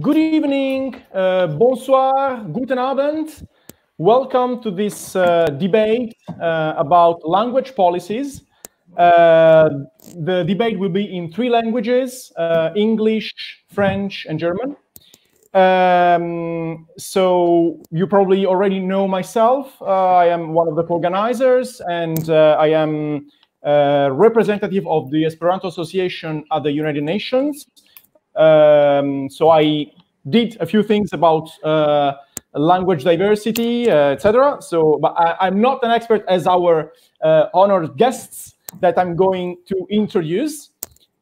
Good evening, bonsoir, guten Abend. Welcome to this debate about language policies. The debate will be in three languages, English, French, and German. So you probably already know myself. I am one of the organizers, and I am representative of the Esperanto Association at the United Nations. So I did a few things about language diversity, etc. So, but I'm not an expert as our honored guests that I'm going to introduce.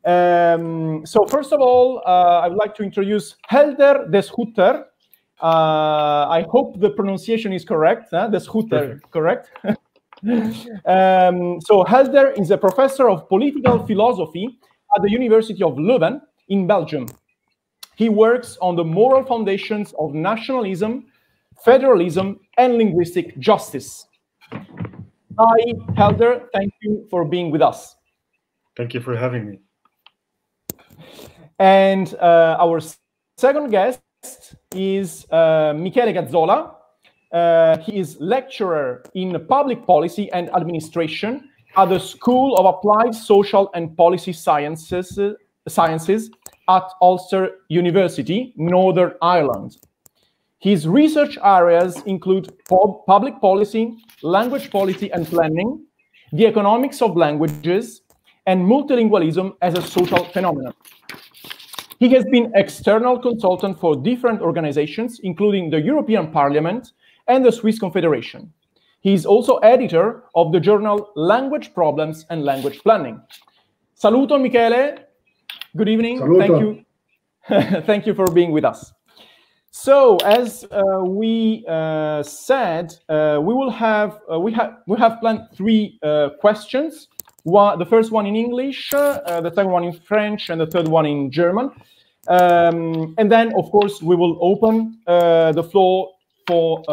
So first of all, I would like to introduce Helder de Schutter. I hope the pronunciation is correct. De Schutter, correct? So Helder is a professor of political philosophy at the University of Leuven in Belgium. He works on the moral foundations of nationalism, federalism, and linguistic justice. Hi, Helder. Thank you for being with us. Thank you for having me. And our second guest is Michele Gazzola. He is lecturer in public policy and administration at the School of Applied Social and Policy Sciences at Ulster University, Northern Ireland. His research areas include public policy, language policy and planning, the economics of languages, and multilingualism as a social phenomenon. He has been external consultant for different organizations, including the European Parliament and the Swiss Confederation. He is also editor of the journal Language Problems and Language Planning. Saluton, Michele. Good evening. Saluton. Thank you. Thank you for being with us. So, as we said, we have planned three questions. The first one in English, the second one in French, and the third one in German. And then, of course, we will open the floor for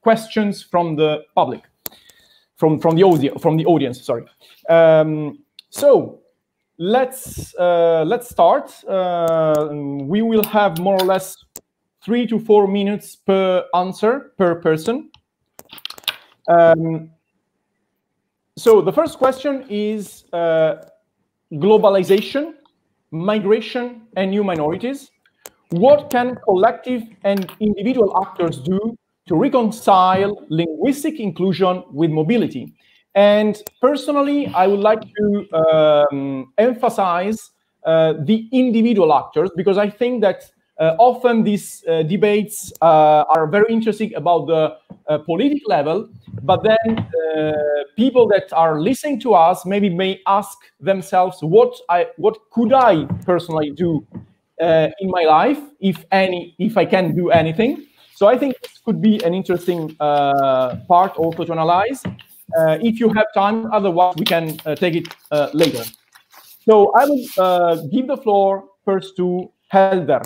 questions from the public, from the audience. Sorry. So let's start. We will have more or less 3 to 4 minutes per answer per person. So the first question is globalization, migration, and new minorities. What can collective and individual actors do to reconcile linguistic inclusion with mobility? And personally, I would like to emphasize the individual actors, because I think that often these debates are very interesting about the political level, but then people that are listening to us maybe may ask themselves, what could I personally do in my life, if I can do anything? So I think this could be an interesting part also to analyze. If you have time, otherwise we can take it later. So I will give the floor first to Helder.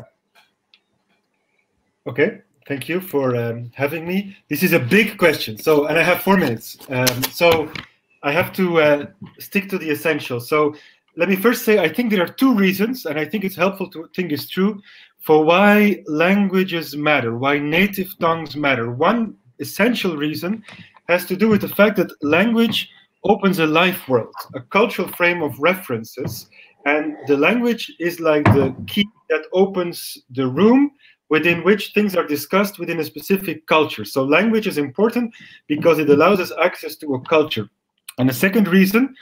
Okay, thank you for having me. This is a big question, and I have 4 minutes. So I have to stick to the essentials. So let me first say, I think there are 2 reasons, and I think it's helpful to think this through, for why languages matter, why native tongues matter. One essential reason has to do with the fact that language opens a life world, a cultural frame of references, and the language is like the key that opens the room within which things are discussed within a specific culture. So language is important because it allows us access to a culture. And the second reason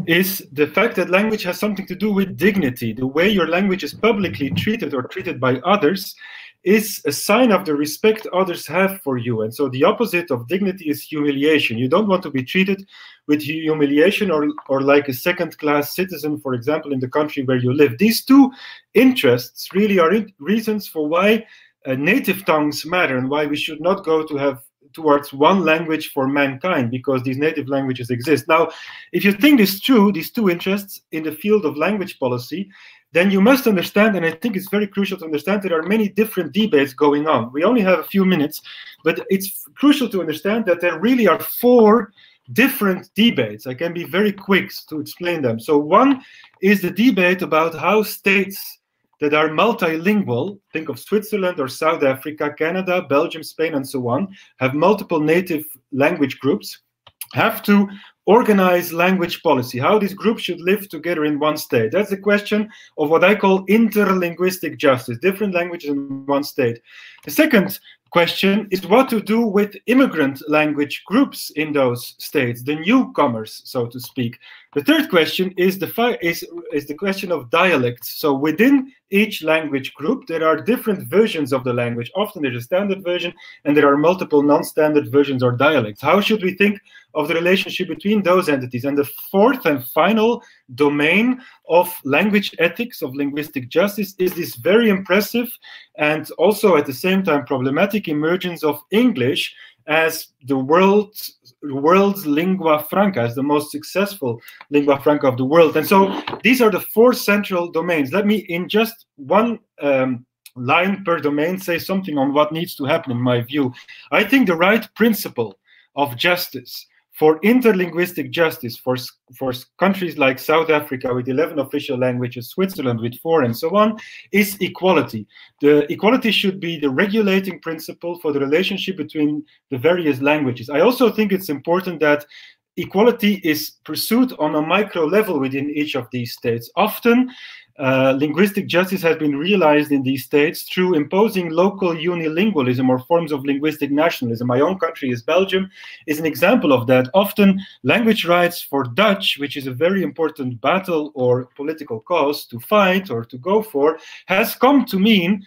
is the fact that language has something to do with dignity. The way your language is publicly treated or treated by others is a sign of the respect others have for you. And so the opposite of dignity is humiliation. You don't want to be treated with humiliation or like a second-class citizen, for example, in the country where you live. These 2 interests really are reasons for why native tongues matter and why we should not go towards one language for mankind, because these native languages exist. Now, if you think this through, these 2 interests in the field of language policy, then you must understand, and I think it's very crucial to understand, there are many different debates going on. We only have a few minutes, but it's crucial to understand that there really are 4 different debates. I can be very quick to explain them. So one is the debate about how states that are multilingual, think of Switzerland or South Africa, Canada, Belgium, Spain, and so on, have multiple native language groups, have to organize language policy, how these groups should live together in one state. That's the question of what I call interlinguistic justice, different languages in one state. The second question is what to do with immigrant language groups in those states, the newcomers, so to speak. The third question is the question of dialects. So within each language group, there are different versions of the language. Often there's a standard version, and there are multiple non-standard versions or dialects. How should we think of the relationship between those entities? And the fourth and final domain of language ethics, of linguistic justice, is this very impressive and also at the same time problematic emergence of English as the world's lingua franca, as the most successful lingua franca of the world. And so these are the four central domains. Let me, in just one line per domain, say something on what needs to happen in my view. I think the right principle of justice for interlinguistic justice for countries like South Africa with 11 official languages, Switzerland with 4, and so on, is equality. The equality should be the regulating principle for the relationship between the various languages. I also think it's important that equality is pursued on a micro level within each of these states. Often, linguistic justice has been realized in these states through imposing local unilingualism or forms of linguistic nationalism. My own country is Belgium, is an example of that. Often language rights for Dutch, which is a very important battle or political cause to fight or to go for, has come to mean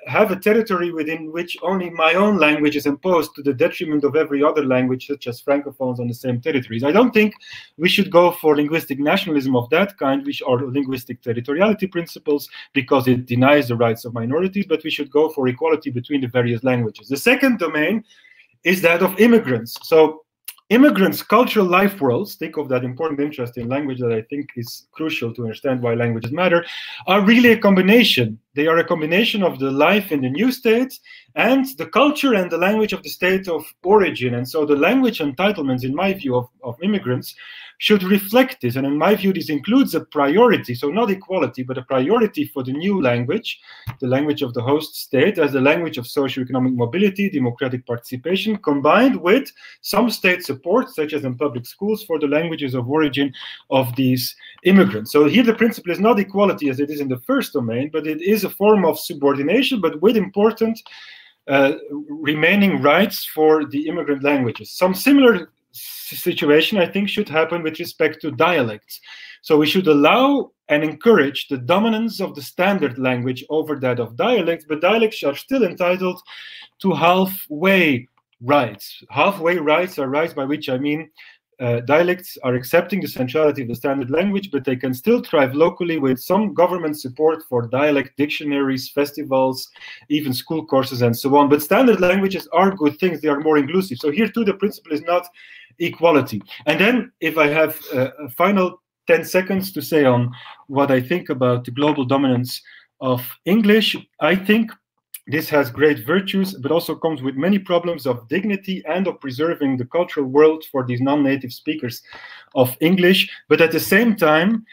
have a territory within which only my own language is imposed to the detriment of every other language, such as Francophones on the same territories. I don't think we should go for linguistic nationalism of that kind, which are linguistic territoriality principles, because it denies the rights of minorities, but we should go for equality between the various languages. The second domain is that of immigrants. So immigrants' cultural life worlds, think of that important interest in language that I think is crucial to understand why languages matter, are really a combination. They are a combination of the life in the new state and the culture and the language of the state of origin. And so the language entitlements, in my view, of immigrants should reflect this. And in my view, this includes a priority, so not equality, but a priority for the new language, the language of the host state, as the language of socioeconomic mobility, democratic participation, combined with some state support, such as in public schools, for the languages of origin of these immigrants. So here the principle is not equality as it is in the first domain, but it is a form of subordination, but with important remaining rights for the immigrant languages. Some similar situation, I think, should happen with respect to dialects. So we should allow and encourage the dominance of the standard language over that of dialects, but dialects are still entitled to halfway rights. Halfway rights are rights by which I mean dialects are accepting the centrality of the standard language, but they can still thrive locally with some government support for dialect dictionaries, festivals, even school courses, and so on. But standard languages are good things. They are more inclusive. So here too, the principle is not equality. And then if I have a final 10 seconds to say on what I think about the global dominance of English, I think this has great virtues, but also comes with many problems of dignity and of preserving the cultural world for these non-native speakers of English. But at the same time,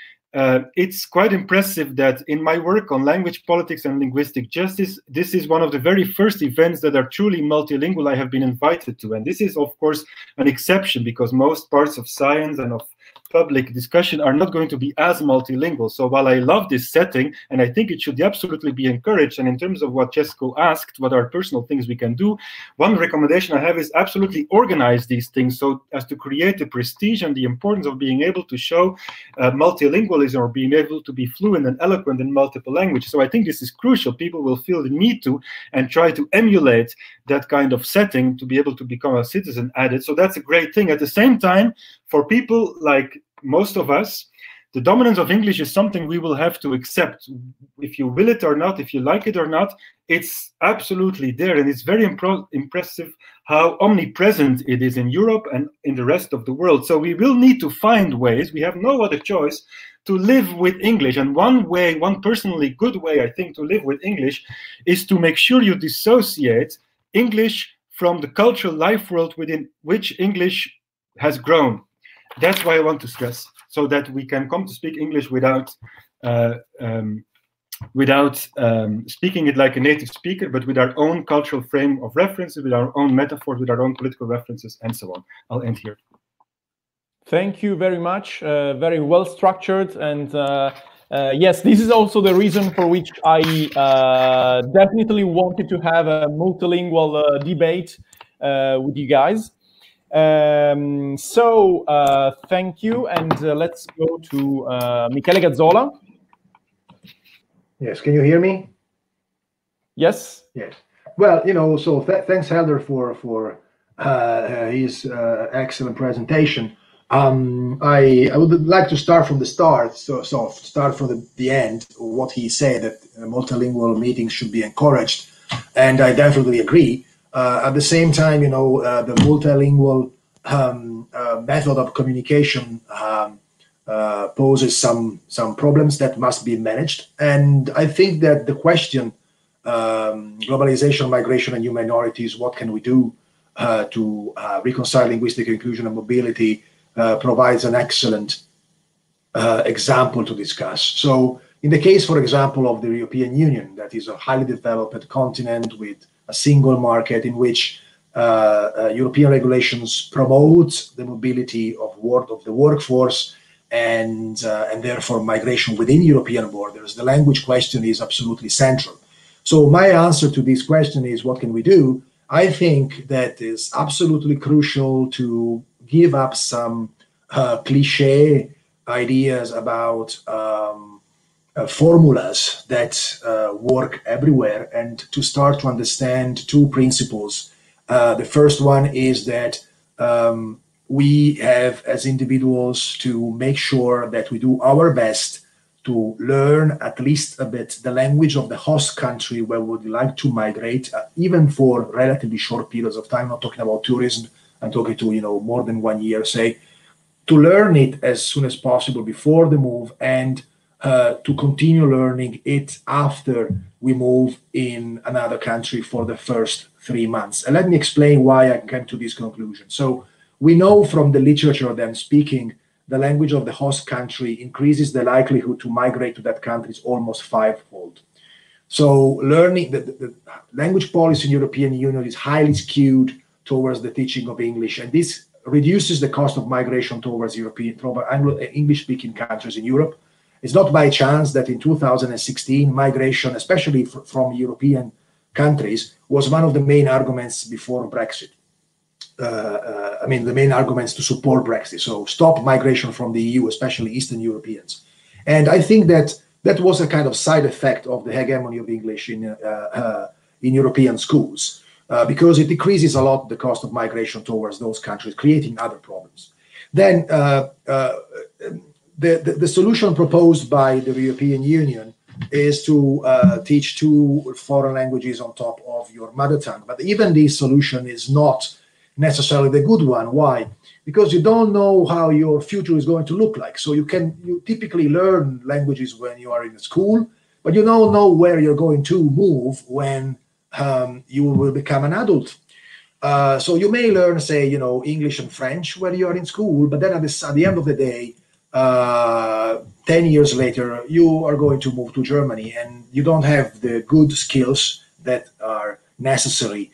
it's quite impressive that in my work on language politics and linguistic justice, this is one of the very first events that are truly multilingual I have been invited to. And this is, of course, an exception, because most parts of science and of public discussion are not going to be as multilingual. So while I love this setting, and I think it should absolutely be encouraged, and in terms of what Jesko asked, what are personal things we can do, one recommendation I have is absolutely organize these things so as to create the prestige and the importance of being able to show multilingualism, or being able to be fluent and eloquent in multiple languages. So I think this is crucial. People will feel the need to and try to emulate that kind of setting to be able to become a citizen at it. So that's a great thing. At the same time, for people like most of us, the dominance of English is something we will have to accept. If you will it or not, if you like it or not, it's absolutely there. And it's very impressive how omnipresent it is in Europe and in the rest of the world. So we will need to find ways, we have no other choice, to live with English. And one way, one personally good way, I think, to live with English is to make sure you dissociate English from the cultural life world within which English has grown. That's why I want to stress, so that we can come to speak English without without speaking it like a native speaker, but with our own cultural frame of references, with our own metaphors, with our own political references, and so on. I'll end here. Thank you very much. Very well structured. And yes, this is also the reason for which I definitely wanted to have a multilingual debate with you guys. So thank you. And let's go to Michele Gazzola. Yes, can you hear me? Yes. Yes. Well, you know, so thanks, Helder, for his excellent presentation. I would like to start from the start, so start from the end. What he said, that multilingual meetings should be encouraged, and I definitely agree. At the same time, you know, the multilingual method of communication poses some problems that must be managed. And I think that the question, globalization, migration, and new minorities, what can we do to reconcile linguistic inclusion and mobility, provides an excellent example to discuss. So in the case, for example, of the European Union, that is a highly developed continent with a single market in which European regulations promote the mobility of the workforce, and therefore migration within European borders, the language question is absolutely central. So my answer to this question is, what can we do? I think that is absolutely crucial to give up some cliche ideas about formulas that work everywhere, and to start to understand two principles. The first one is that we have, as individuals, to make sure that we do our best to learn at least a bit the language of the host country where we would like to migrate, even for relatively short periods of time. I'm not talking about tourism. I'm talking to, you know, more than 1 year, say, to learn it as soon as possible before the move, and to continue learning it after we move in another country for the first 3 months. And let me explain why I came to this conclusion. So we know from the literature that I'm speaking, the language of the host country increases the likelihood to migrate to that country almost 5-fold. So learning the language policy in the European Union is highly skewed towards the teaching of English, and this reduces the cost of migration towards English-speaking countries in Europe. It's not by chance that in 2016, migration, especially from European countries, was one of the main arguments before Brexit. I mean, the main arguments to support Brexit. So stop migration from the EU, especially Eastern Europeans. And I think that that was a kind of side effect of the hegemony of English in European schools, because it decreases a lot the cost of migration towards those countries, creating other problems. Then the solution proposed by the European Union is to teach 2 foreign languages on top of your mother tongue. But even this solution is not necessarily the good one. Why? Because you don't know how your future is going to look like. So you typically learn languages when you are in school, but you don't know where you're going to move when you will become an adult. So you may learn, say, you know, English and French when you are in school, but then at the end of the day, 10 years later, you are going to move to Germany, and you don't have the good skills that are necessary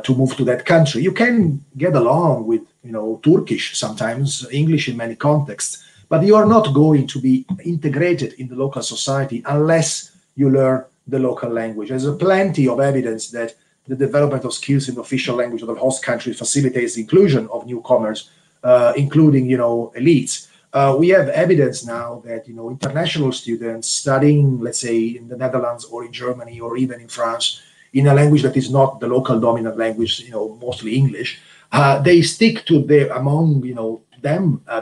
to move to that country. You can get along with, you know, Turkish, sometimes English in many contexts, but you are not going to be integrated in the local society unless you learn the local language. There's plenty of evidence that the development of skills in the official language of the host country facilitates the inclusion of newcomers, including, you know, elites. We have evidence now that, you know, international students studying, let's say, in the Netherlands or in Germany or even in France, in a language that is not the local dominant language, you know, mostly English, they stick to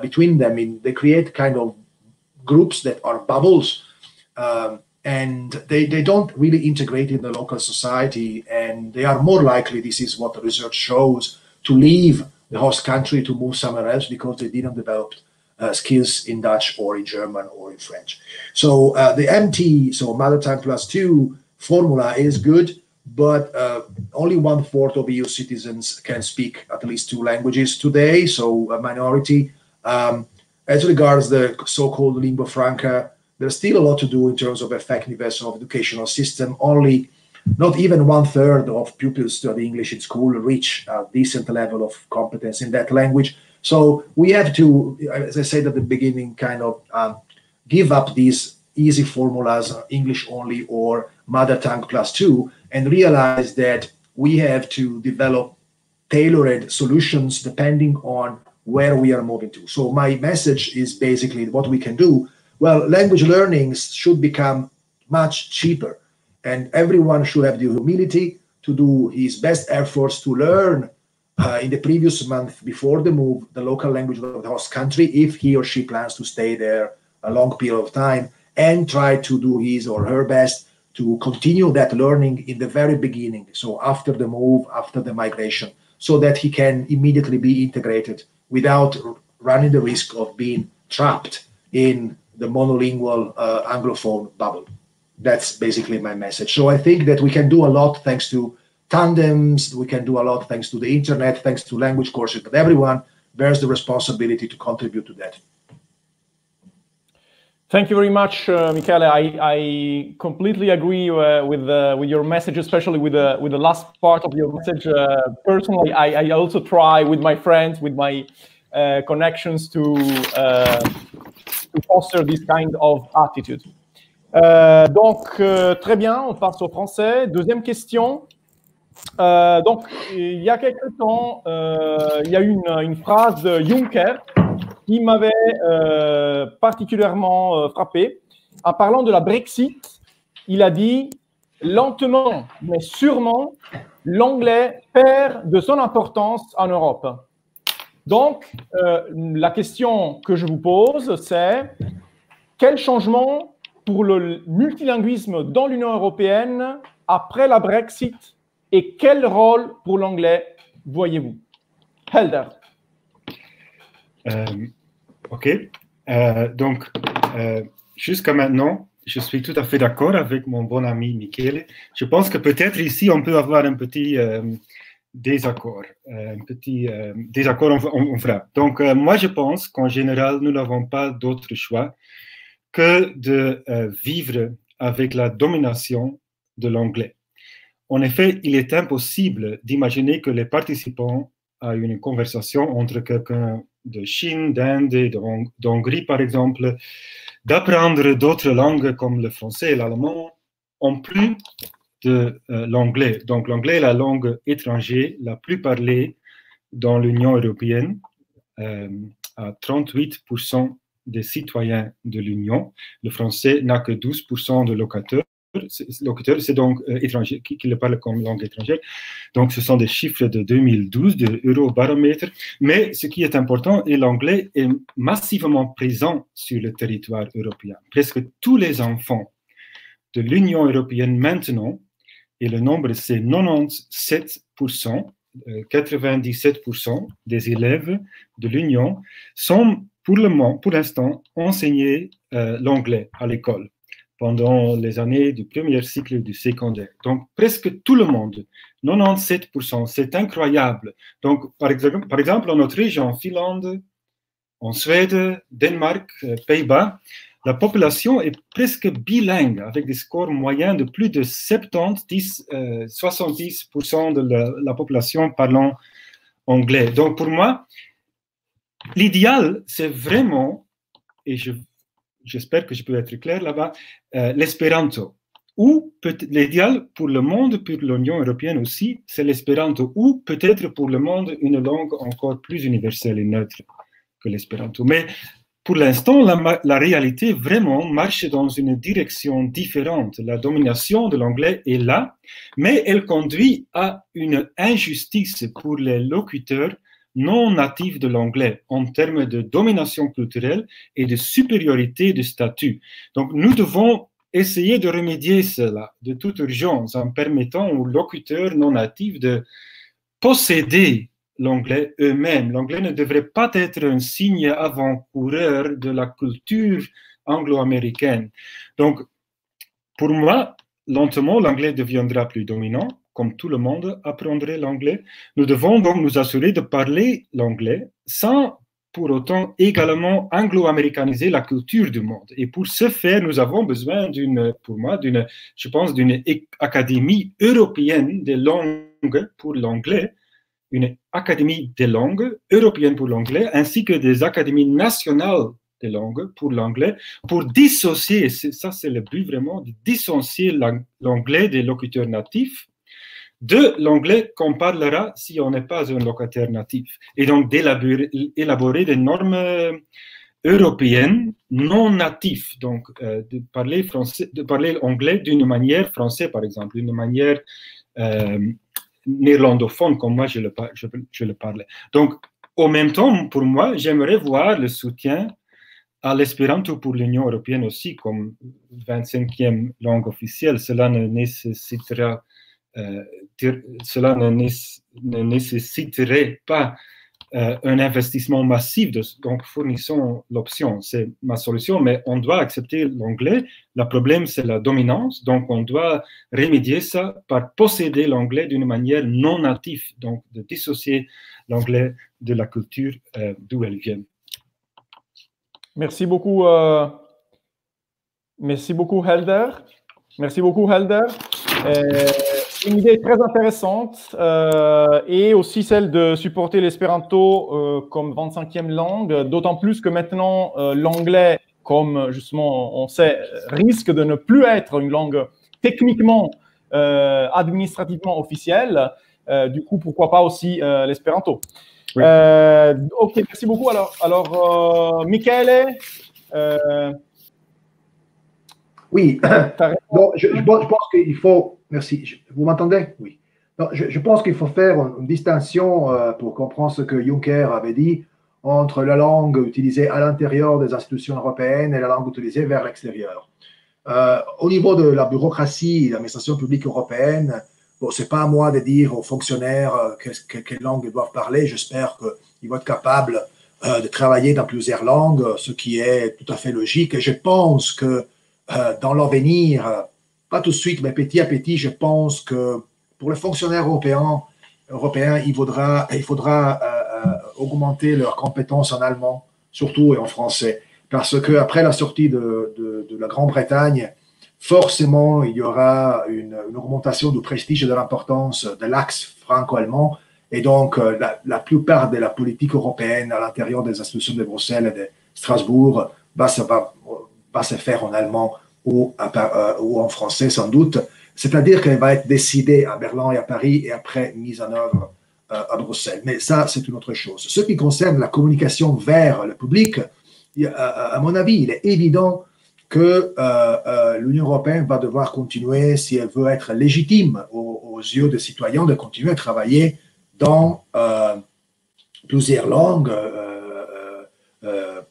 between them, they create kind of groups that are bubbles, and they don't really integrate in the local society, and they are more likely, this is what the research shows, to leave the host country to move somewhere else because they didn't develop skills in Dutch or in German or in French. So the MT, so Mother Tongue Plus 2 formula is good, but only 1/4 of EU citizens can speak at least 2 languages today, so a minority. As regards the so-called lingua franca, there's still a lot to do in terms of effectiveness of educational system. Only not even 1/3 of pupils study English in school reach a decent level of competence in that language. So we have to, as I said at the beginning, kind of give up these easy formulas, English only or mother tongue +2, and realize that we have to develop tailored solutions depending on where we are moving to. So my message is basically what we can do. Well, language learning should become much cheaper, and everyone should have the humility to do his best efforts to learn in the previous month before the move the local language of the host country, if he or she plans to stay there a long period of time, and try to do his or her best to continue that learning in the very beginning, so after the move, after the migration, so that he can immediately be integrated without running the risk of being trapped in the monolingual Anglophone bubble. That's basically my message. So I think that we can do a lot thanks to tandems, we can do a lot thanks to the internet, thanks to language courses, but everyone bears the responsibility to contribute to that. Thank you very much, Michele. I completely agree with your message, especially with the last part of your message. Personally, I also try with my friends, with my connections, to foster this kind of attitude. Donc, très bien, on passe au français. Deuxième question. Donc, il y a quelque temps, il y a eu une phrase de Juncker qui m'avait particulièrement frappé. En parlant de la Brexit, il a dit « Lentement, mais sûrement, l'anglais perd de son importance en Europe ». Donc, la question que je vous pose, c'est quel changement pour le multilinguisme dans l'Union européenne après la Brexit et quel rôle pour l'anglais voyez-vous? Helder. Ok. Donc, jusqu'à maintenant, je suis tout à fait d'accord avec mon bon ami Michele. Je pense que peut-être ici, on peut avoir un petit désaccord. On fera. Donc, moi, je pense qu'en général, nous n'avons pas d'autre choix que de vivre avec la domination de l'anglais. En effet, il est impossible d'imaginer que les participants à une conversation entre quelqu'un de Chine, d'Inde et d'Hongrie, par exemple, d'apprendre d'autres langues comme le français et l'allemand, en plus de l'anglais. Donc, l'anglais est la langue étrangère la plus parlée dans l'Union européenne, à 38% des citoyens de l'Union. Le français n'a que 12% de locuteurs, c'est donc étranger, qui le parlent comme langue étrangère. Donc, ce sont des chiffres de 2012, de Eurobaromètre. Mais ce qui est important, est l'anglais est massivement présent sur le territoire européen. Presque tous les enfants de l'Union européenne maintenant, et le nombre c'est 97%, 97% des élèves de l'Union sont pour l'instant enseignés l'anglais à l'école pendant les années du premier cycle du secondaire. Donc, presque tout le monde, 97%, c'est incroyable. Donc, par exemple, en Autriche, en Finlande, en Suède, Danemark, Pays-Bas, la population est presque bilingue, avec des scores moyens de plus de 70% de la population parlant anglais. Donc, pour moi, l'idéal, c'est vraiment, et j'espère que je peux être clair là-bas, l'espéranto. Ou l'idéal pour le monde, pour l'Union européenne aussi, c'est l'espéranto. Ou peut-être pour le monde, une langue encore plus universelle et neutre que l'espéranto. Mais pour l'instant, la réalité vraiment marche dans une direction différente. La domination de l'anglais est là, mais elle conduit à une injustice pour les locuteurs non natifs de l'anglais en termes de domination culturelle et de supériorité de statut. Donc, nous devons essayer de remédier cela de toute urgence en permettant aux locuteurs non natifs de posséder l'anglais eux-mêmes. L'anglais ne devrait pas être un signe avant-coureur de la culture anglo-américaine. Donc, pour moi, lentement, l'anglais deviendra plus dominant, comme tout le monde apprendrait l'anglais. Nous devons donc nous assurer de parler l'anglais sans pour autant également anglo-américaniser la culture du monde. Et pour ce faire, nous avons besoin je pense, d'une académie européenne des langues pour l'anglais, une académie des langues européenne pour l'anglais, ainsi que des académies nationales des langues pour l'anglais, pour dissocier, ça c'est le but vraiment, de dissocier l'anglais des locuteurs natifs de l'anglais qu'on parlera si on n'est pas un locuteur natif. Et donc d'élaborer des normes européennes non natives, donc de parler anglais d'une manière française, par exemple, d'une manière néerlandophone, comme moi je le parlais. Donc, en même temps, pour moi, j'aimerais voir le soutien à l'espéranto pour l'Union européenne aussi, comme 25e langue officielle. Cela ne nécessiterait pas un investissement massif, donc fournissons l'option, c'est ma solution, mais on doit accepter l'anglais. Le problème, c'est la dominance, donc on doit remédier ça par posséder l'anglais d'une manière non native, donc de dissocier l'anglais de la culture d'où elle vient. Merci beaucoup, Helder. Merci beaucoup, Helder. Une idée très intéressante et aussi celle de supporter l'espéranto comme 25e langue, d'autant plus que maintenant l'anglais, comme justement on sait, risque de ne plus être une langue techniquement, administrativement officielle. Du coup, pourquoi pas aussi l'espéranto. Oui. Ok, merci beaucoup. Alors Michele, oui, bon, je pense qu'il faut... Merci. Vous m'entendez? Oui. Non, je pense qu'il faut faire une distinction pour comprendre ce que Juncker avait dit entre la langue utilisée à l'intérieur des institutions européennes et la langue utilisée vers l'extérieur. Au niveau de la bureaucratie et de l'administration publique européenne, bon, ce n'est pas à moi de dire aux fonctionnaires quelle langue ils doivent parler. J'espère qu'ils vont être capables de travailler dans plusieurs langues, ce qui est tout à fait logique. Et je pense que dans l'avenir, pas tout de suite, mais petit à petit, je pense que pour les fonctionnaires européens, il faudra augmenter leurs compétences en allemand, surtout et en français. Parce qu'après la sortie de la Grande-Bretagne, forcément, il y aura une augmentation du prestige et de l'importance de l'axe franco-allemand. Et donc, la plupart de la politique européenne à l'intérieur des institutions de Bruxelles et de Strasbourg va se faire en allemand ou en français sans doute, c'est-à-dire qu'elle va être décidée à Berlin et à Paris et après mise en œuvre à Bruxelles. Mais ça, c'est une autre chose. Ce qui concerne la communication vers le public, à mon avis, il est évident que l'Union européenne va devoir continuer, si elle veut être légitime aux yeux des citoyens, de continuer à travailler dans plusieurs langues,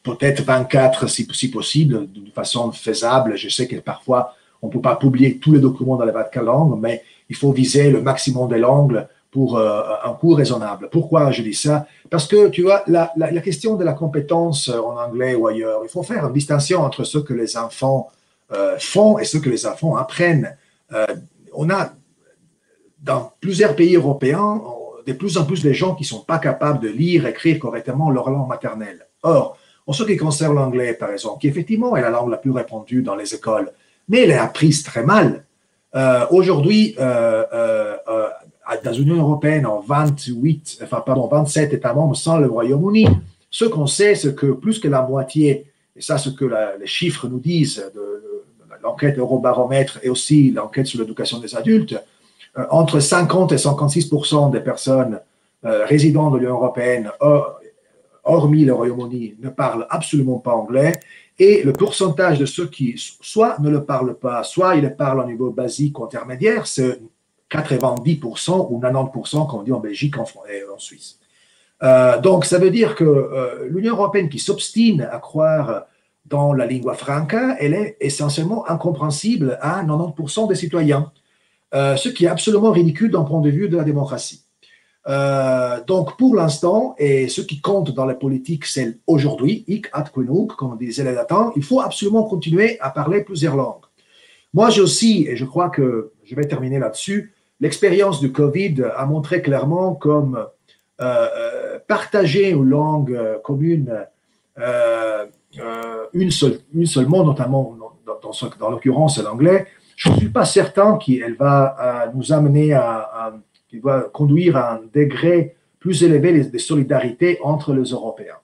peut-être 24 si possible, d'une façon faisable. Je sais que parfois, on ne peut pas publier tous les documents dans les 24 langues, mais il faut viser le maximum des langues pour un coût raisonnable. Pourquoi je dis ça? Parce que, tu vois, la question de la compétence en anglais ou ailleurs, il faut faire une distinction entre ce que les enfants font et ce que les enfants apprennent. On a, dans plusieurs pays européens, de plus en plus de gens qui ne sont pas capables de lire, écrire correctement leur langue maternelle. Or, en ce qui concerne l'anglais, par exemple, qui effectivement est la langue la plus répandue dans les écoles, mais elle est apprise très mal. Aujourd'hui, dans l'Union européenne, en 27 États membres sans le Royaume-Uni, ce qu'on sait, c'est que plus que la moitié, et ça, ce que les chiffres nous disent de l'enquête Eurobaromètre et aussi l'enquête sur l'éducation des adultes, entre 50 et 56% des personnes résidant de l'Union européenne, hormis le Royaume-Uni, ne parlent absolument pas anglais. Et le pourcentage de ceux qui soit ne le parlent pas, soit ils le parlent au niveau basique ou intermédiaire, c'est 90% ou 90%, comme on dit en Belgique et en Suisse. Donc, ça veut dire que l'Union européenne qui s'obstine à croire dans la lingua franca, elle est essentiellement incompréhensible à 90% des citoyens, ce qui est absolument ridicule d'un point de vue de la démocratie. Donc, pour l'instant, et ce qui compte dans la politique, c'est aujourd'hui, hic ad quinunc, comme disaient les latins, il faut absolument continuer à parler plusieurs langues. Moi, j'ai aussi, et je crois que je vais terminer là-dessus, l'expérience du Covid a montré clairement comme partager une langue commune, une seule mot, notamment dans l'occurrence l'anglais, je ne suis pas certain qu'elle va nous amener qu'il va conduire à un degré plus élevé de solidarité entre les Européens.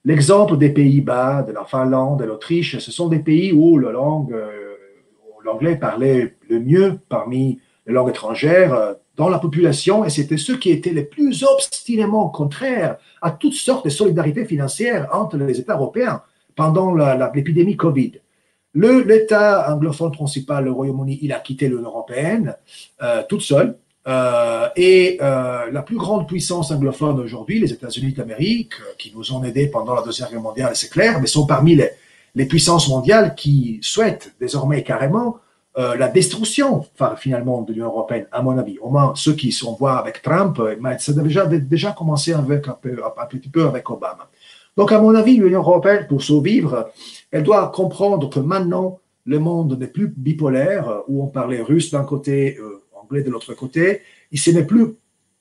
L'exemple des Pays-Bas, de la Finlande, de l'Autriche, ce sont des pays où l'anglais parlait le mieux parmi les langues étrangères dans la population, et c'était ceux qui étaient les plus obstinément contraires à toutes sortes de solidarités financières entre les États européens pendant l'épidémie Covid. L'État anglophone principal, le Royaume-Uni, il a quitté l'Union européenne toute seule. La plus grande puissance anglophone aujourd'hui, les États-Unis d'Amérique, qui nous ont aidés pendant la Deuxième Guerre mondiale, c'est clair, mais sont parmi les puissances mondiales qui souhaitent désormais carrément la destruction, finalement, de l'Union européenne, à mon avis. Au moins, ceux qui sont voient avec Trump, ça a déjà commencé un petit peu avec Obama. Donc, à mon avis, l'Union européenne, pour survivre, elle doit comprendre que maintenant, le monde n'est plus bipolaire, où on parlait russe d'un côté, anglais de l'autre côté. Il n'est plus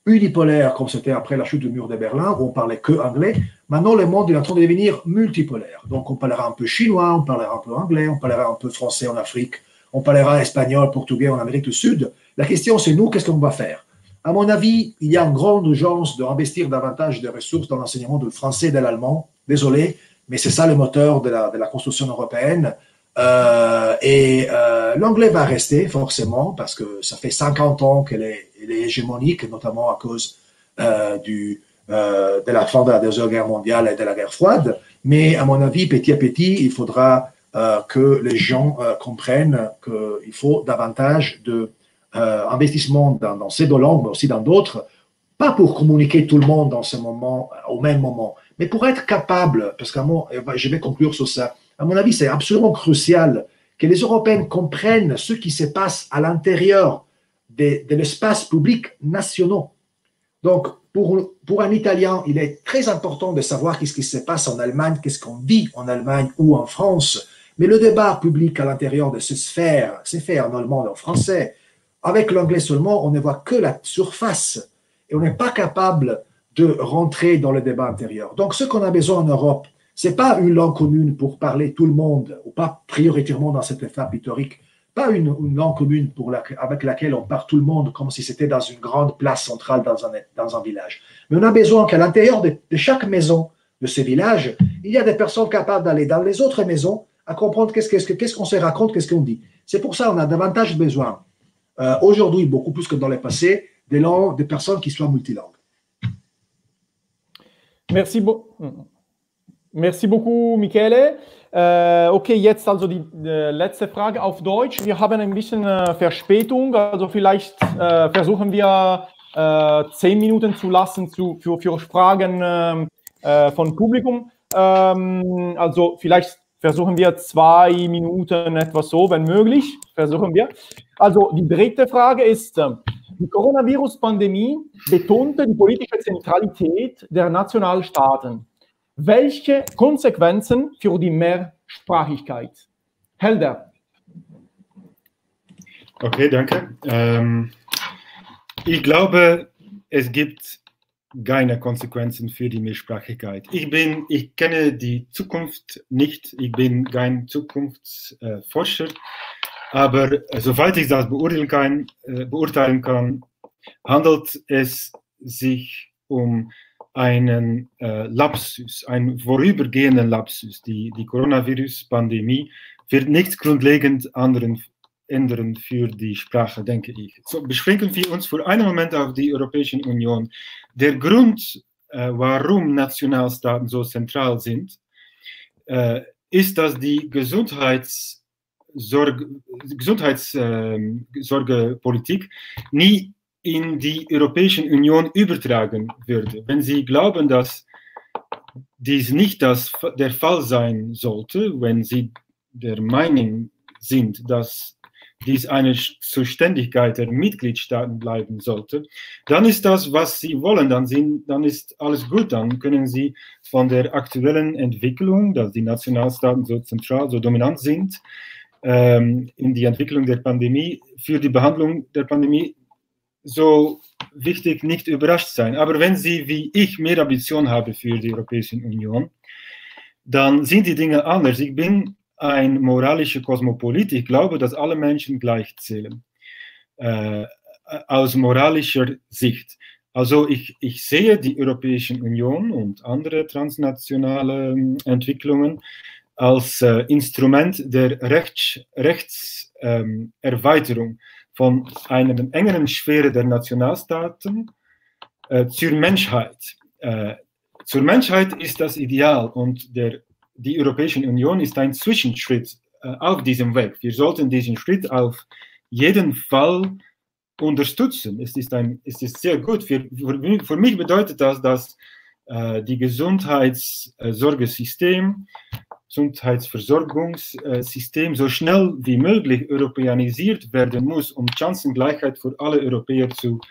unipolaire comme c'était après la chute du mur de Berlin, où on parlait que anglais. Maintenant, le monde est en train de devenir multipolaire. Donc, on parlera un peu chinois, on parlera un peu anglais, on parlera un peu français en Afrique, on parlera espagnol, portugais en Amérique du Sud. La question, c'est nous, qu'est-ce qu'on va faire? À mon avis, il y a une grande urgence d'investir davantage de ressources dans l'enseignement du français et de l'allemand. Désolé, mais c'est ça le moteur de la construction européenne. L'anglais va rester forcément parce que ça fait 50 ans qu'elle est hégémonique, notamment à cause de la fin de la Deuxième Guerre mondiale et de la guerre froide. Mais à mon avis, petit à petit, il faudra que les gens comprennent qu'il faut davantage d'investissement dans ces deux langues, mais aussi dans d'autres, pas pour communiquer tout le monde dans ce moment, au même moment, mais pour être capable, parce que je vais conclure sur ça, à mon avis, c'est absolument crucial que les Européens comprennent ce qui se passe à l'intérieur de l'espace public national. Donc, pour un Italien, il est très important de savoir qu'est-ce qui se passe en Allemagne, qu'est-ce qu'on vit en Allemagne ou en France. Mais le débat public à l'intérieur de ces sphères, c'est fait en allemand et en français. Avec l'anglais seulement, on ne voit que la surface et on n'est pas capable de rentrer dans le débat intérieur. Donc, ce qu'on a besoin en Europe, ce n'est pas une langue commune pour parler tout le monde, ou pas prioritairement dans cette étape historique, pas une langue commune avec laquelle on parle tout le monde comme si c'était dans une grande place centrale dans un village. Mais on a besoin qu'à l'intérieur de chaque maison de ces villages, il y a des personnes capables d'aller dans les autres maisons à comprendre qu'est-ce qu'on se raconte, qu'est-ce qu'on dit. C'est pour ça qu'on a davantage besoin, aujourd'hui, beaucoup plus que dans le passé, des personnes qui soient multilangues. Merci beaucoup, Michele. Okay, jetzt also die letzte Frage auf Deutsch. Wir haben ein bisschen Verspätung, also vielleicht versuchen wir 10 Minuten zu lassen für Fragen von Publikum. Also vielleicht versuchen wir 2 Minuten etwas so, wenn möglich. Versuchen wir. Also die dritte Frage ist, die Coronavirus-Pandemie betonte die politische Zentralität der Nationalstaaten. Welche Konsequenzen für die Mehrsprachigkeit? Helder. Okay, danke. Ich glaube, es gibt keine Konsequenzen für die Mehrsprachigkeit. Ich kenne die Zukunft nicht, ich bin kein Zukunftsforscher, aber soweit ich das beurteilen kann, handelt es sich um einen Lapsus, einen vorübergehenden Lapsus. Die Coronavirus-Pandemie wird nichts grundlegend ändern für die Sprache, denke ich. So, beschränken wir uns für einen Moment auf die Europäische Union. Der Grund, warum Nationalstaaten so zentral sind, ist, dass die Gesundheitssorgepolitik nie in die Europäische Union übertragen würde. Wenn Sie glauben, dass dies nicht der Fall sein sollte, wenn Sie der Meinung sind, dass dies eine Zuständigkeit der Mitgliedstaaten bleiben sollte, dann ist das, was Sie wollen, dann ist alles gut, dann können Sie von der aktuellen Entwicklung, dass die Nationalstaaten so zentral, so dominant sind, in die Entwicklung der Pandemie, für die Behandlung der Pandemie so wichtig, nicht überrascht sein. Aber wenn Sie, wie ich, mehr Ambition haben für die Europäische Union, dann sind die Dinge anders. Ich bin ein moralischer Kosmopolit. Ich glaube, dass alle Menschen gleich zählen. Aus moralischer Sicht. Also ich sehe die Europäische Union und andere transnationale Entwicklungen als Instrument der Rechtserweiterung von einer engeren Sphäre der Nationalstaaten zur Menschheit. Zur Menschheit ist das Ideal und die Europäische Union ist ein Zwischenschritt auf diesem Weg. Wir sollten diesen Schritt auf jeden Fall unterstützen. Es ist sehr gut. Für mich bedeutet das, dass die Gesundheitsversorgungssystem so schnell wie möglich europäanisiert werden muss, um Chancengleichheit für alle Europäer zu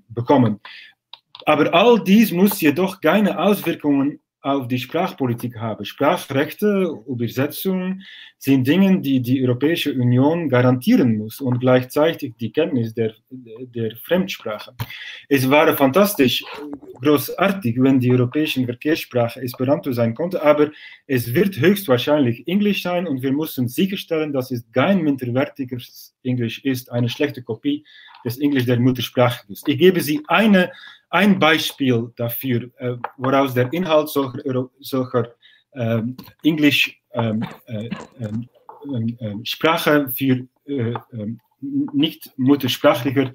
bekommen. Aber all dies muss jedoch keine Auswirkungen auf die Sprachpolitik haben. Sprachrechte, Übersetzung sind Dinge, die die Europäische Union garantieren muss und gleichzeitig die Kenntnis der Fremdsprache. Es war fantastisch, großartig, wenn die europäische Verkehrssprache Esperanto sein konnte, aber es wird höchstwahrscheinlich Englisch sein und wir müssen sicherstellen, dass es kein minderwertiges Englisch ist, eine schlechte Kopie des Englisch der Muttersprache ist. Ich gebe Sie ein Beispiel dafür, woraus der Inhalt solcher Englisch-Sprache für Nicht-Muttersprachlicher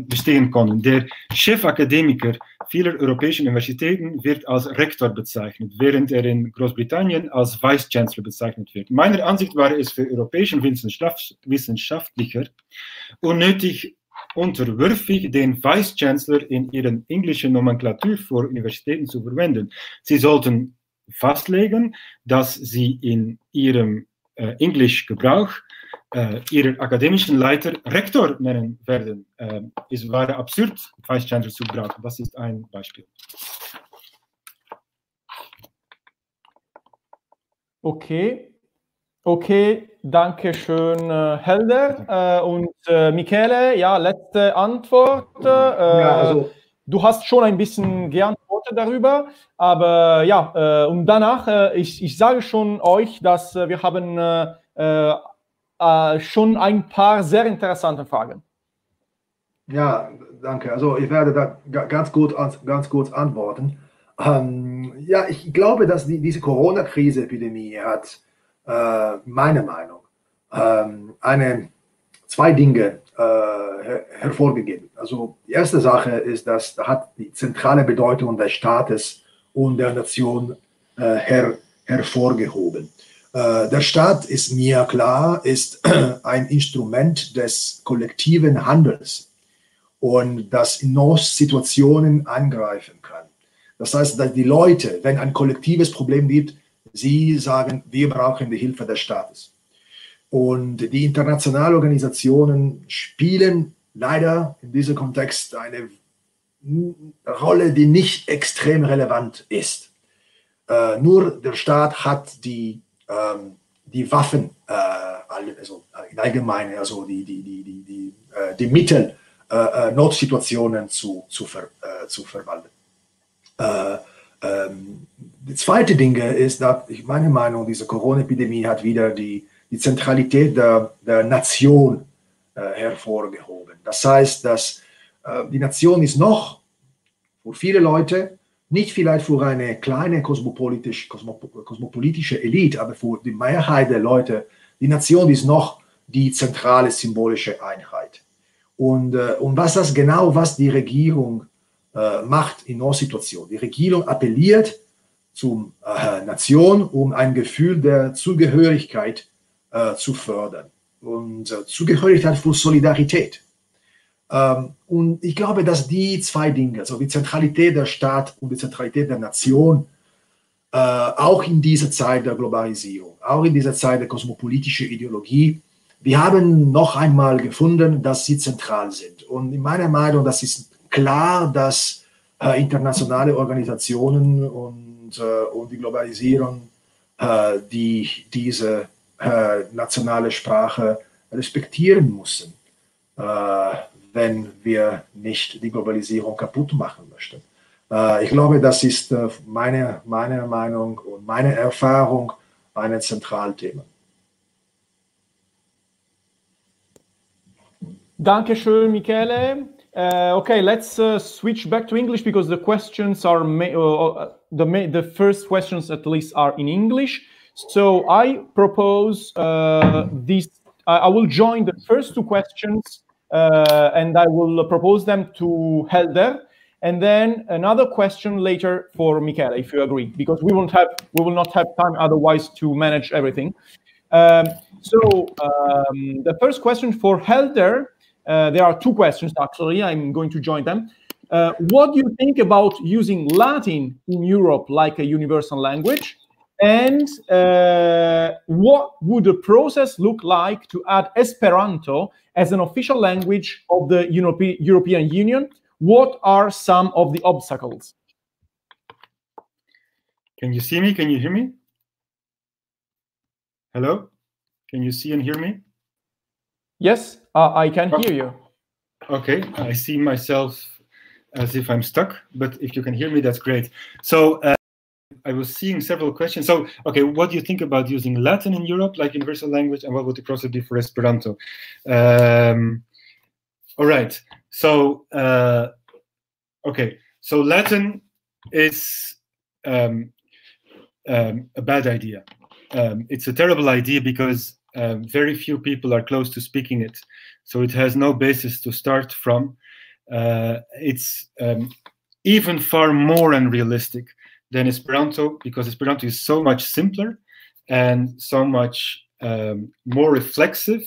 bestehen können. Der Chefakademiker vieler europäischen Universitäten wird als Rektor bezeichnet, während er in Großbritannien als Vice Chancellor bezeichnet wird. Meiner Ansicht war es für europäische Wissenschaftler unnötig, unterwürfig, den Vice Chancellor in ihren englischen Nomenklatur für Universitäten zu verwenden. Sie sollten festlegen, dass sie in ihrem Englischgebrauch ihren akademischen Leiter Rektor nennen werden. Es war absurd, Vice Chancellor zu brauchen. Das ist ein Beispiel. Okay, danke schön, Helder. Und Michele, ja, letzte Antwort. Du hast schon ein bisschen geantwortet darüber, aber ja, und danach, ich sage schon euch, dass wir haben schon ein paar sehr interessante Fragen. Ja, danke. Also ich werde da ganz kurz antworten. Ja, ich glaube, dass diese Corona-Krise-Epidemie hat meine Meinung, zwei Dinge hervorgegeben. Also die erste Sache ist, dass hat die zentrale Bedeutung des Staates und der Nation hervorgehoben. Der Staat, ist mir klar, ist ein Instrument des kollektiven Handels und das in Notsituationen angreifen kann. Das heißt, dass die Leute, wenn ein kollektives Problem gibt, sie sagen, wir brauchen die Hilfe des Staates. Und die internationalen Organisationen spielen leider in diesem Kontext eine Rolle, die nicht extrem relevant ist. Nur der Staat hat die Waffen, also in allgemein, also die Mittel, Notsituationen zu verwalten. Die zweite Ding ist, dass meine Meinung, diese Corona-Epidemie hat wieder die Zentralität der Nation hervorgehoben. Das heißt, dass die Nation ist noch für viele Leute, nicht vielleicht für eine kleine kosmopolitische Elite, aber für die Mehrheit der Leute, die Nation ist noch die zentrale symbolische Einheit. Und was die Regierung macht in Notsituationen. Die Regierung appelliert zur Nation, um ein Gefühl der Zugehörigkeit zu fördern. Und Zugehörigkeit für Solidarität. Und ich glaube, dass die zwei Dinge, also die Zentralität der Staat und die Zentralität der Nation, auch in dieser Zeit der Globalisierung, auch in dieser Zeit der kosmopolitischen Ideologie, wir haben noch einmal gefunden, dass sie zentral sind. Und in meiner Meinung, das ist klar, dass internationale Organisationen und die Globalisierung diese nationale Sprache respektieren müssen. wenn wir nicht die Globalisierung kaputt machen möchten. Ich glaube, das ist meine Meinung und meine Erfahrung ein Zentralthema. Dankeschön, Michele. Okay, let's switch back to English because the questions are the first questions at least are in English. So I propose this. I will join the first two questions and I will propose them to Helder, and then another question later for Michele, if you agree, because we will not have time otherwise to manage everything. The first question for Helder. There are two questions, actually. I'm going to join them. What do you think about using Latin in Europe like a universal language? And what would the process look like to add Esperanto as an official language of the European Union? What are some of the obstacles? Can you see me? Can you hear me? Hello? Can you see and hear me? Yes, I can hear you. Okay, I see myself as if I'm stuck, but if you can hear me, that's great. So I was seeing several questions. So, okay, what do you think about using Latin in Europe like universal language, and what would the process be for Esperanto? All right, so, okay, so Latin is a bad idea. It's a terrible idea because very few people are close to speaking it, so it has no basis to start from. It's even far more unrealistic than Esperanto, because Esperanto is so much simpler and so much more reflexive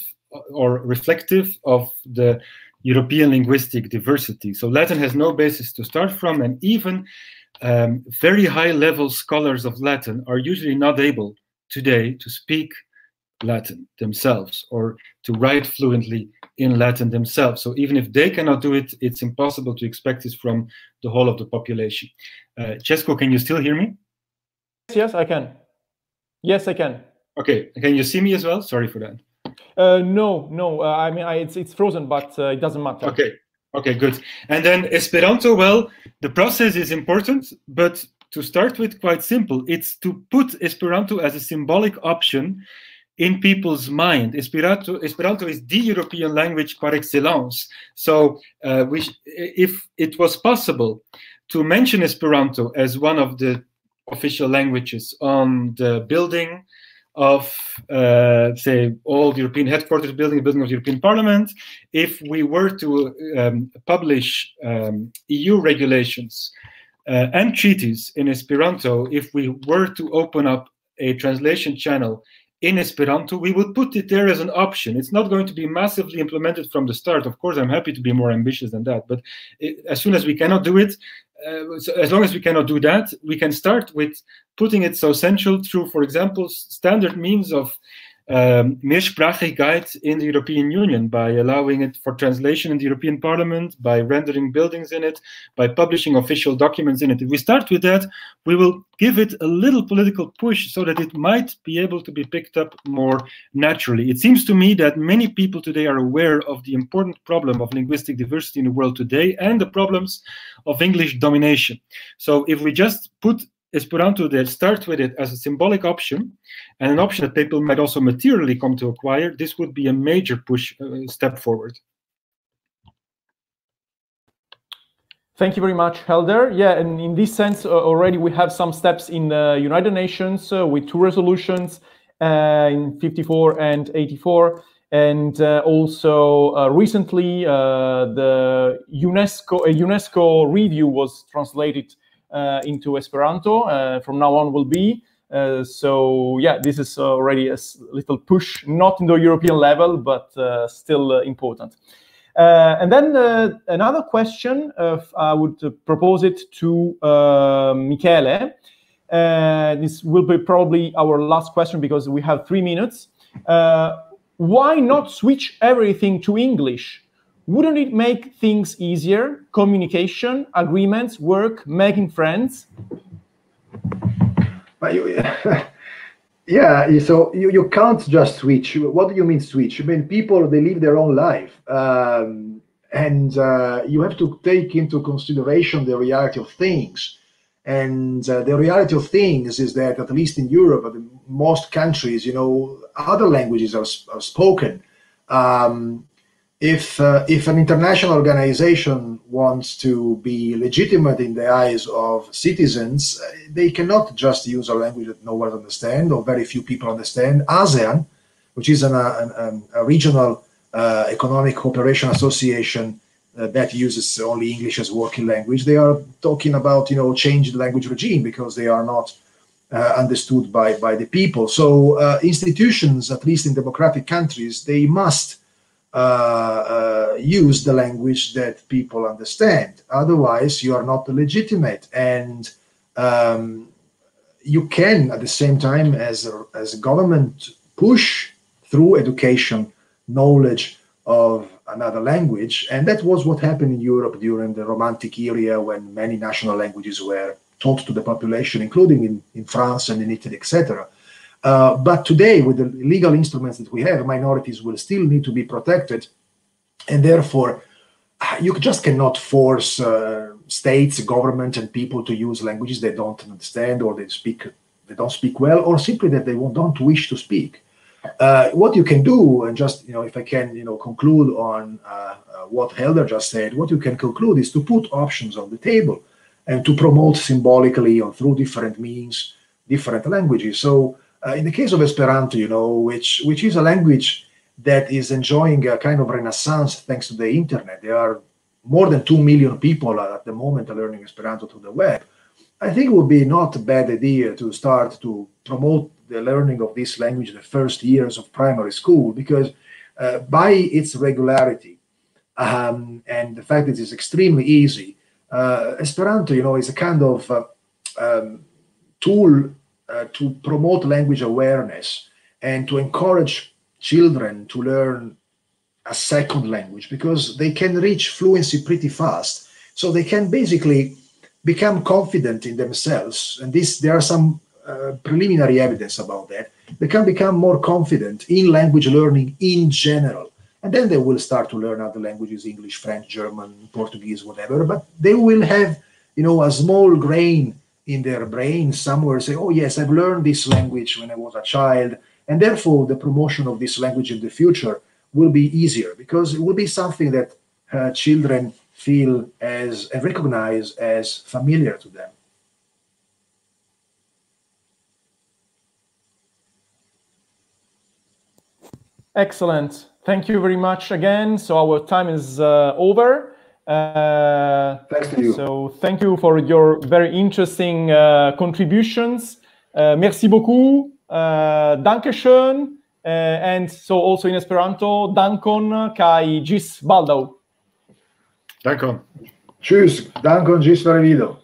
of the European linguistic diversity. So Latin has no basis to start from, and even very high-level scholars of Latin are usually not able today to speak Latin themselves or to write fluently in Latin themselves. So even if they cannot do it, it's impossible to expect this from the whole of the population. Cesco, can you still hear me? Yes, I can. Yes, I can. Okay, can you see me as well? Sorry for that. No. I mean, it's frozen, but it doesn't matter. Okay, good. And then Esperanto, well, the process is important, but to start with, quite simple. It's to put Esperanto as a symbolic option in people's mind. Esperanto is the European language par excellence. So if it was possible to mention Esperanto as one of the official languages on the building of, say, all the European headquarters building, the building of the European Parliament, if we were to publish EU regulations and treaties in Esperanto, if we were to open up a translation channel in Esperanto, we would put it there as an option. It's not going to be massively implemented from the start. Of course, I'm happy to be more ambitious than that, but as soon as we cannot do it, as long as we cannot do that, we can start with putting it so central through, for example, standard means of Mehrsprachigkeit in the European Union, by allowing it for translation in the European Parliament, by rendering buildings in it, by publishing official documents in it. If we start with that, we will give it a little political push so that it might be able to be picked up more naturally. It seems to me that many people today are aware of the important problem of linguistic diversity in the world today and the problems of English domination. So if we just put Esperanto there, start with it as a symbolic option, and an option that people might also materially come to acquire, this would be a major push step forward. Thank you very much, Helder. Yeah, and in this sense, already we have some steps in the United Nations with two resolutions in 54 and 84. And also recently, the UNESCO review was translated into Esperanto. From now on will be. So yeah, this is already a little push, not in the European level, but still important. And then another question, I would propose it to Michele. This will be probably our last question because we have 3 minutes. Why not switch everything to English? Wouldn't it make things easier? Communication, agreements, work, making friends? Yeah, so you can't just switch. What do you mean switch? I mean, people, they live their own life. and you have to take into consideration the reality of things. And the reality of things is that, at least in Europe, in most countries, other languages are spoken. If an international organization wants to be legitimate in the eyes of citizens, they cannot just use a language that no one understands or very few people understand. ASEAN, which is a regional economic cooperation association that uses only English as working language, they are talking about change the language regime because they are not understood by the people. So institutions, at least in democratic countries, they must use the language that people understand. Otherwise, you are not legitimate, and you can, at the same time, as a government, push through education knowledge of another language. And that was what happened in Europe during the Romantic era, when many national languages were taught to the population, including in France and in Italy, etc. But today, with the legal instruments that we have, minorities will still need to be protected, and therefore you just cannot force states, government, and people to use languages they don't understand, or they don't speak well, or simply that they don't wish to speak. What you can do, and just if I can conclude on what Helder just said, what you can conclude is to put options on the table and to promote symbolically or through different means different languages. So in the case of Esperanto, which is a language that is enjoying a kind of renaissance thanks to the internet. There are more than 2 million people at the moment learning Esperanto through the web. I think it would be not a bad idea to start to promote the learning of this language in the first years of primary school, because by its regularity and the fact that it's extremely easy, Esperanto, is a kind of tool to promote language awareness and to encourage children to learn a second language, because they can reach fluency pretty fast. So they can basically become confident in themselves. And there are some preliminary evidence about that. They can become more confident in language learning in general. And then they will start to learn other languages, English, French, German, Portuguese, whatever. But they will have, a small grain in their brain somewhere, say, oh yes, I've learned this language when I was a child. And therefore, the promotion of this language in the future will be easier, because it will be something that children feel and recognize as familiar to them. Excellent. Thank you very much again. So our time is over. Thanks to you. So thank you for your very interesting contributions. Merci beaucoup. Dankeschön. And so also in Esperanto, dankon kai gis baldaŭ. Dankon. Tschüss. Dankon, gis revido.